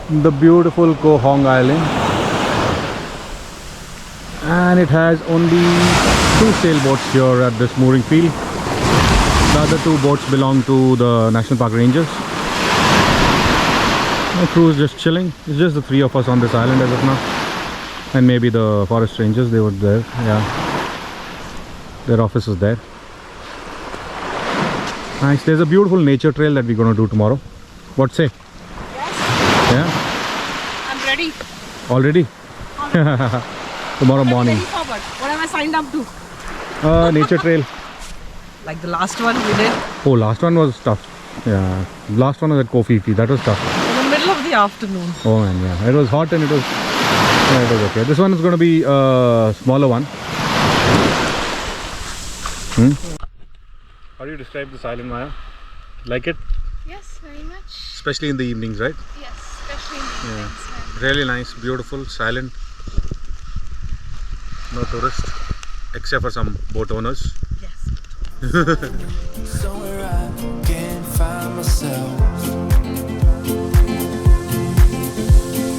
the beautiful Koh Hong Island, and it has only 2 sailboats here at this mooring field. The other 2 boats belong to the National Park Rangers. The crew is just chilling. It's just the 3 of us on this island as of now, and maybe the forest rangers, they were there. Yeah, their office is there. Nice. There's a beautiful nature trail that we're going to do tomorrow. What say? Yes. Yeah? I'm ready. Already? Tomorrow morning. Very forward. What have I signed up to? Nature trail. Like the last one we did. Oh, last one was tough. Yeah. Last one was at Koh Phi Phi. That was tough. In the middle of the afternoon. Oh man, yeah. It was hot and it was okay. This one is going to be a smaller one. How do you describe this island, Maya? Like it? Yes, very much. Especially in the evenings, right? Yes, especially in the evenings. Really nice, beautiful, silent. No tourists, except for some boat owners. Yes. Somewhere I can find myself.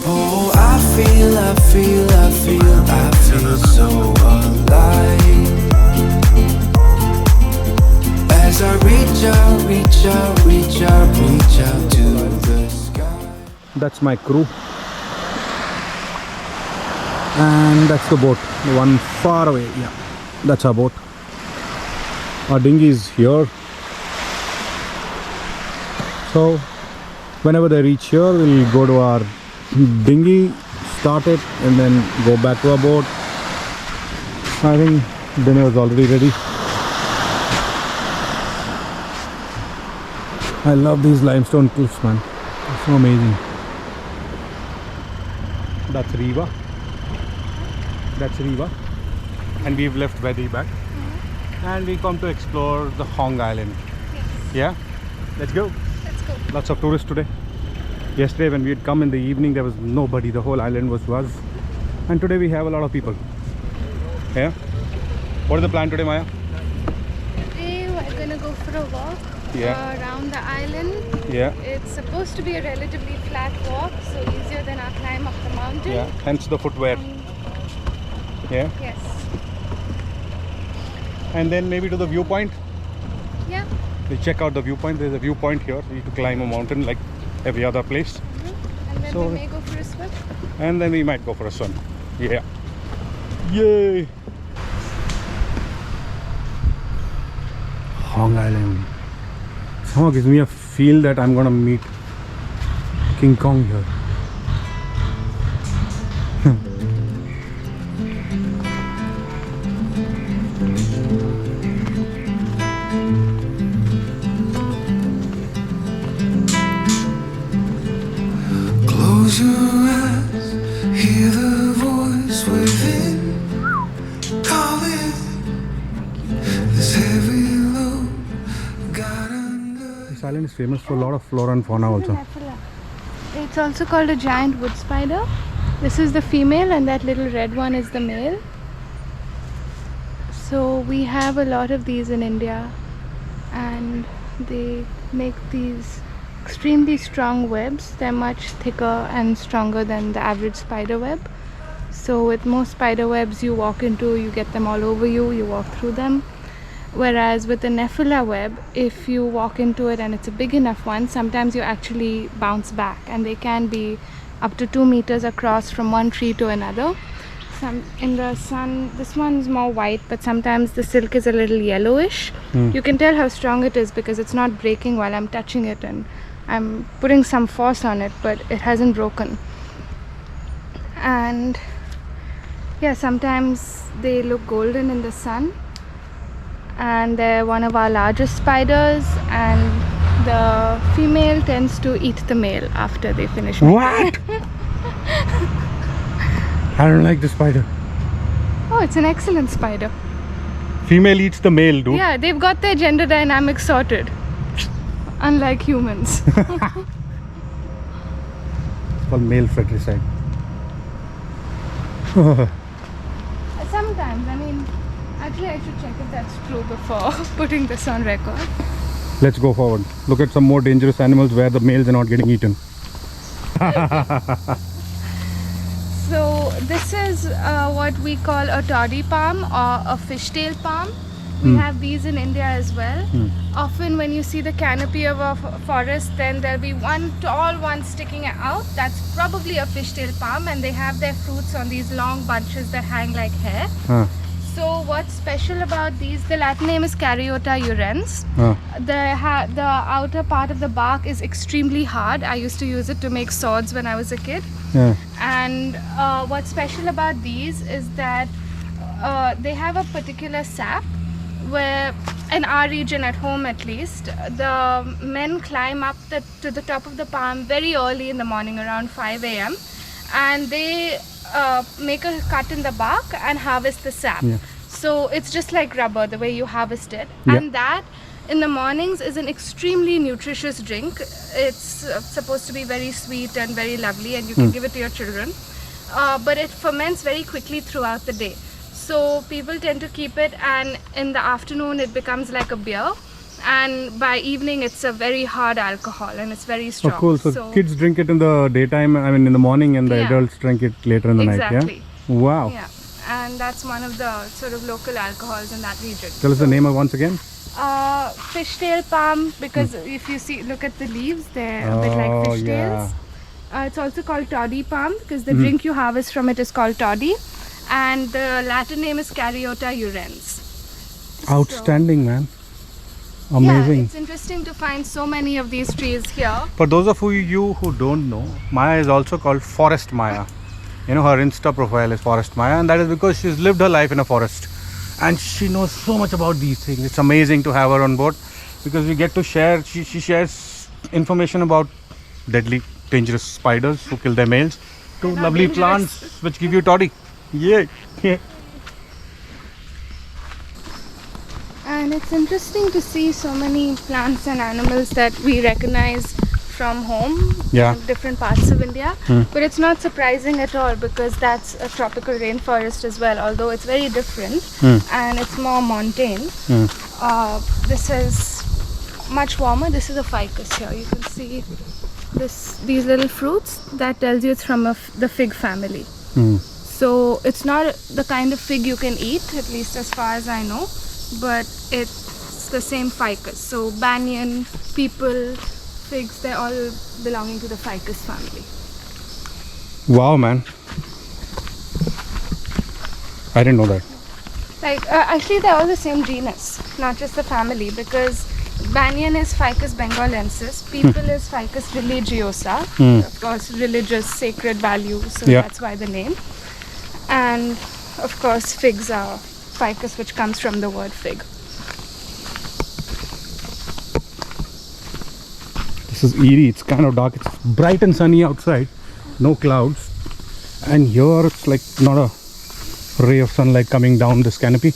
Oh, I feel so alive. As I reach out to the sky. That's my crew. And that's the boat, the one far away. Yeah, that's our boat. Our dinghy is here. So whenever they reach here, we'll go to our dinghy, start it, and then go back to our boat. I think dinner is already ready. I love these limestone cliffs, man. It's so amazing. That's Reeva. That's Reeva. And we've left Vedi back. And we come to explore the Hong Island. Yes. Yeah? Let's go. Let's go. Lots of tourists today. Yesterday when we had come in the evening, there was nobody. The whole island was. And today we have a lot of people. Yeah? What is the plan today, Maya? Today we're gonna go for a walk around the island. Yeah. It's supposed to be a relatively flat walk, so easier than our climb up the mountain. Yeah. Hence the footwear. Yeah. Yes. And then maybe to the viewpoint. Yeah. We check out the viewpoint. There's a viewpoint here. You need to climb a mountain like every other place. And then So- we may go for a swim. And then we might go for a swim. Yeah. Yay! Hong Island. Somehow gives me a feel that I'm gonna meet King Kong here. Close your eyes, hear the voice within calling. This heavy load got under. This island is famous for a lot of flora and fauna also. It's also called a giant wood spider. This is the female and that little red one is the male. So we have a lot of these in India, and they make these extremely strong webs. They're much thicker and stronger than the average spider web. So with most spider webs you walk into, you get them all over you, you walk through them. Whereas with the Nephila web, if you walk into it and it's a big enough one, sometimes you actually bounce back, and they can be up to 2 meters across from one tree to another. In the sun, this one's more white, but sometimes the silk is a little yellowish. You can tell how strong it is because it's not breaking while I'm touching it, and I'm putting some force on it, but it hasn't broken. And yeah, sometimes they look golden in the sun, and they're one of our largest spiders, and the female tends to eat the male after they finish mating. What? I don't like the spider. Oh, it's an excellent spider. Female eats the male, dude. Yeah, they've got their gender dynamics sorted. Unlike humans. It's called male fratricide. Sometimes, I mean, actually I should check if that's true before putting this on record. Let's go forward. Look at some more dangerous animals where the males are not getting eaten. So this is what we call a toddy palm or a fishtail palm. We have these in India as well. Often when you see the canopy of a forest, then there'll be one tall one sticking out. That's probably a fishtail palm, and they have their fruits on these long bunches that hang like hair. So what's special about these, the Latin name is Caryota urens. The outer part of the bark is extremely hard. I used to use it to make swords when I was a kid. And what's special about these is that they have a particular sap where, in our region at home at least, the men climb up to the top of the palm very early in the morning around 5 a.m. and they make a cut in the bark and harvest the sap. So it's just like rubber, the way you harvest it. And that in the mornings is an extremely nutritious drink. It's supposed to be very sweet and very lovely, and you can give it to your children. But it ferments very quickly throughout the day. So people tend to keep it, and in the afternoon it becomes like a beer. And by evening it's a very hard alcohol and it's very strong. Oh, cool. So kids drink it in the daytime, I mean in the morning, and the adults drink it later in the night, yeah? Wow. Yeah, and that's one of the sort of local alcohols in that region. Tell us the name once again. Fishtail palm, because if you see, look at the leaves, they're a bit like fishtails. It's also called toddy palm because the drink you harvest from it is called toddy, and the Latin name is Caryota urens. Outstanding, man. Amazing. Yeah, it's interesting to find so many of these trees here. For those of you who don't know, Maya is also called Forest Maya. You know, her Insta profile is Forest Maya, and that is because she's lived her life in a forest. And she knows so much about these things. It's amazing to have her on board because we get to share, she shares information about deadly, dangerous spiders who kill their males to lovely plants which give you toddy. Yeah. And it's interesting to see so many plants and animals that we recognize from home in different parts of India. But it's not surprising at all because that's a tropical rainforest as well, although it's very different and it's more montane. This is much warmer. This is a ficus here. You can see these little fruits. That tells you it's from the fig family. So it's not the kind of fig you can eat, at least as far as I know, but it's the same ficus. So banyan, peepal, figs, they're all belonging to the ficus family. Wow, man. I didn't know that. Like, actually they're all the same genus, not just the family, because banyan is Ficus bengalensis, peepal is Ficus religiosa, of course religious, sacred value, so that's why the name. And of course figs are ficus, which comes from the word fig. This is eerie. It's kind of dark. It's bright and sunny outside, no clouds, and here it's like not a ray of sunlight coming down this canopy.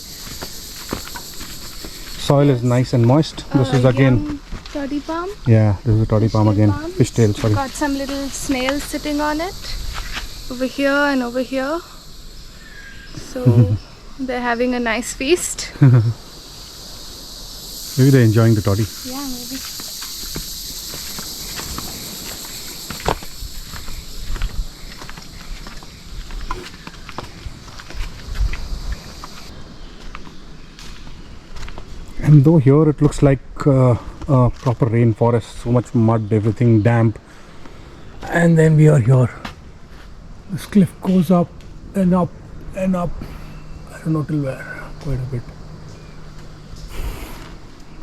Soil is nice and moist. This is again toddy palm. Yeah, this is a toddy palm again. Fishtail, sorry. Got some little snails sitting on it over here and over here. So they're having a nice feast. Maybe they're enjoying the toddy. Yeah, maybe. And though here it looks like a proper rainforest, so much mud, everything damp, and then we are here. This cliff goes up and up and up. I don't know till where, quite a bit.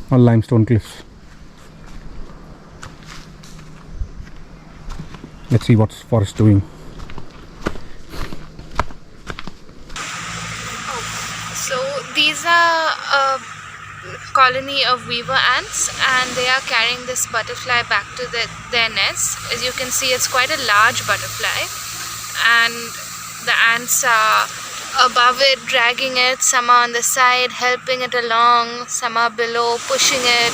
All limestone cliffs. Let's see what's forest doing. So these are a colony of weaver ants, and they are carrying this butterfly back to their nest. As you can see, it's quite a large butterfly, and the ants are above it, dragging it. Some are on the side, helping it along. Some are below, pushing it.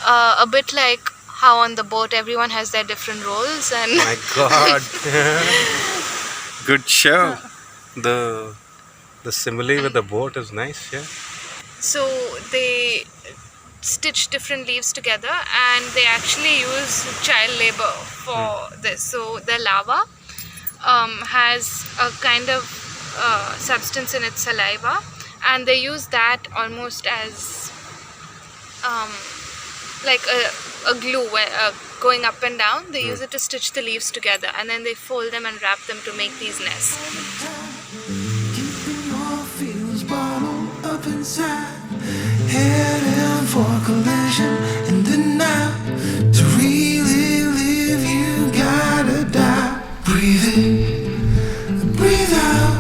A bit like how on the boat everyone has their different roles. And my God, good show. The simile with the boat is nice, yeah. so they stitch different leaves together, and they actually use child labor for this. So the larva has a kind of substance in its saliva, and they use that almost as like a glue where, going up and down. They use it to stitch the leaves together, and then they fold them and wrap them to make these nests. Keeping your feelings bottled up inside, heading for collision in the night. To really live, you gotta die. Breathe in, breathe out.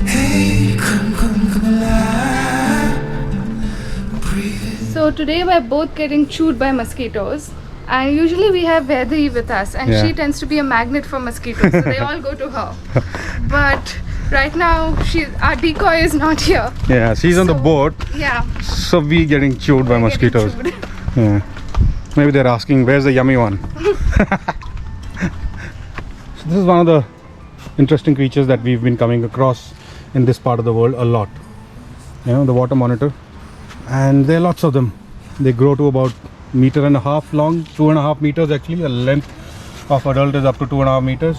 Hey, come alive. Breathe in. So today we're both getting chewed by mosquitoes, and usually we have Vedri with us, and she tends to be a magnet for mosquitoes, so they all go to her. But right now our decoy is not here. Yeah, she's on the boat. Yeah. So we getting chewed by We're getting mosquitoes. chewed. Yeah. Maybe they're asking, where's the yummy one? So this is one of the interesting creatures that we've been coming across in this part of the world a lot. You know, the water monitor. And there are lots of them. They grow to about 1.5 meters long, 2.5 meters actually. The length of adult is up to 2.5 meters.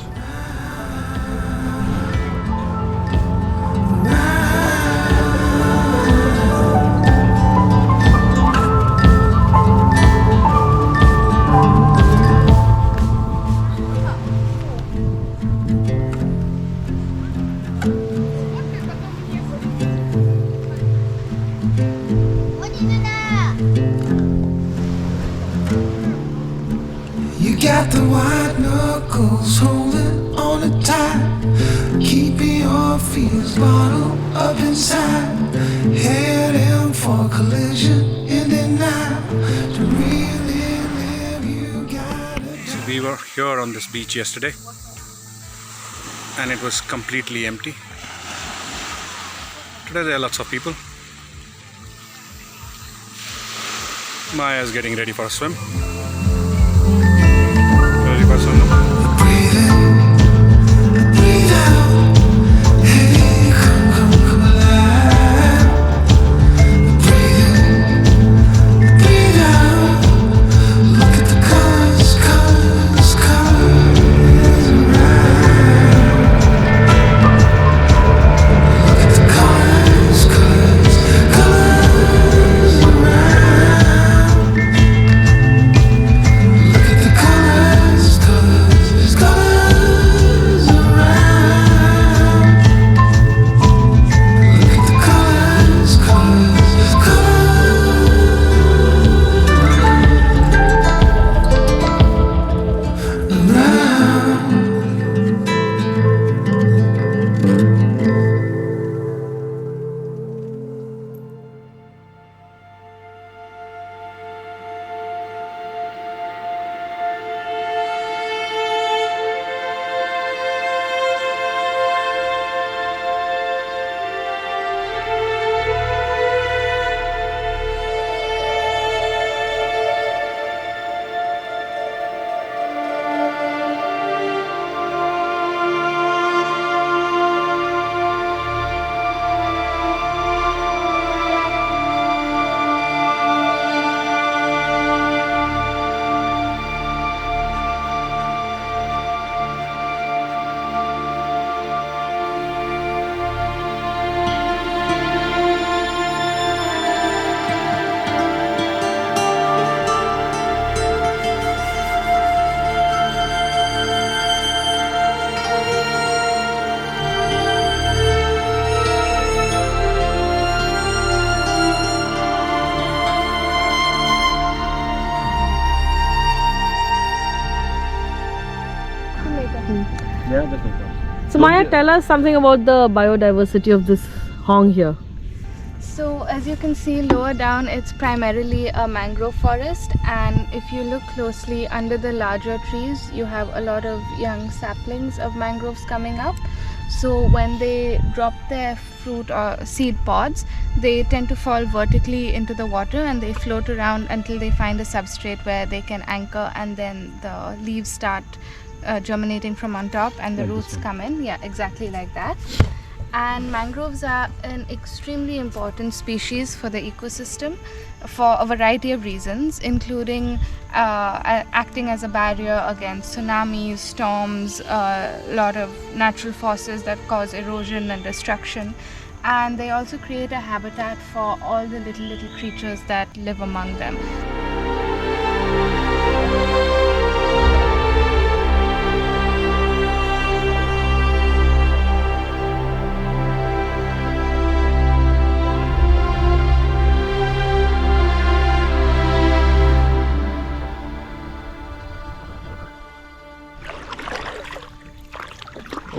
You got the white knuckles holding on it tight, keeping your feelings bottled up inside, heading for collision in the night. To really live, you gotta So we were here on this beach yesterday, and it was completely empty. Today there are lots of people. Maya is getting ready for a swim. Ready for a swim now? breathe in, breathe out. Hey, come alive. Breathe in, breathe out. Look at the colors around. Look at the colors around. Look at the colors So Maya, tell us something about the biodiversity of this Hong here. So as you can see lower down, it's primarily a mangrove forest, and if you look closely under the larger trees, you have a lot of young saplings of mangroves coming up. So when they drop their fruit or seed pods, they tend to fall vertically into the water and they float around until they find a substrate where they can anchor, and then the leaves start germinating from on top and the roots come in. Yeah, exactly like that. And mangroves are an extremely important species for the ecosystem for a variety of reasons, including acting as a barrier against tsunamis, storms, a lot of natural forces that cause erosion and destruction. And they also create a habitat for all the little creatures that live among them.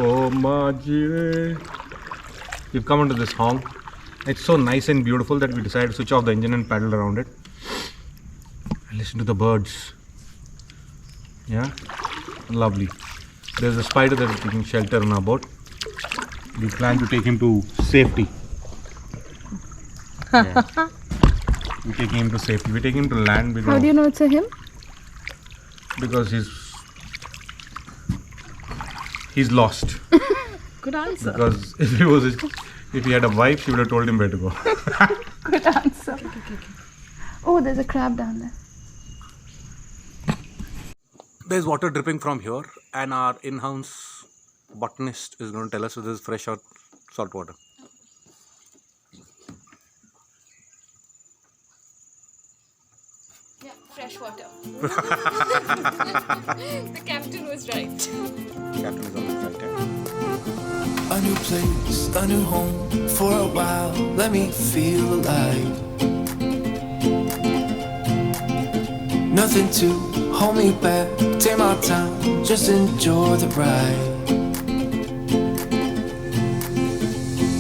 Oh my dear. We've come into this Hong. It's so nice and beautiful that we decided to switch off the engine and paddle around it. And listen to the birds. Yeah? Lovely. There's a spider that is taking shelter on our boat. We plan to take him to safety. Yeah. We're taking him to safety. We're taking him to land. How do you know it's a him? Because he's lost. Good answer. Because if he had a wife, she would have told him where to go. Good answer. Oh, there's a crab down there. There's water dripping from here, and our in-house botanist is going to tell us if this is fresh or salt water. Yeah, fresh water. The captain was right. Captain is always right. A new place, a new home. For a while, let me feel alive. Nothing to hold me back. Take my time, just enjoy the ride.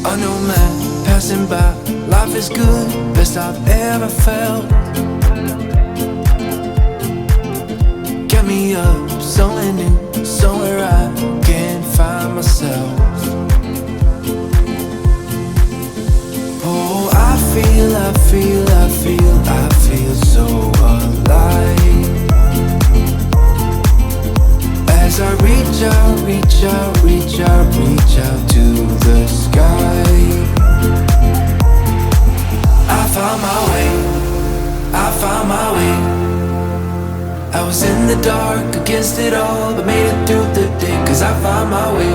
A new man passing by. Life is good, best I've ever felt. Get me up, somewhere new, somewhere I can find myself. Oh, I feel so alive. As I reach out to the sky. I found my way. I was in the dark against it all, but made it through the day. Cause I found my way.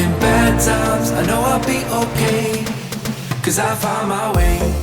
In bad times, I know I'll be okay. Cause I found my way.